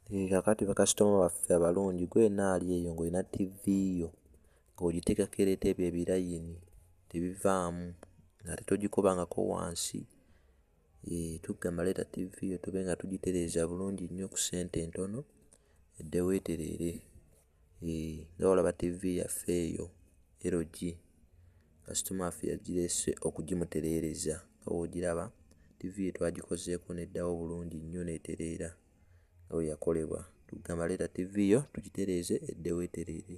Kakati bakasitoma baffe abalungi gwe yenna ali eyo ng'olina TV yo ng'ogiteekako ereeta ebyo ebirayini tebivaamu ate togikubangako wansi. Tugamba leeta TV yo tube nga tugitereeza bulungi nnyo ku ssente entono edde weetereere. Nga bw'olaba TV yaffe eyo LG kasitoma waffe yagireese okugimutereereza nga bw'ogiraba TV ye twagikozeeko n'eddawo bulungi nnyo n'etereera nga bwe yakolebwa. Tugamba leeta TV yo tugitereeze edde weetereere.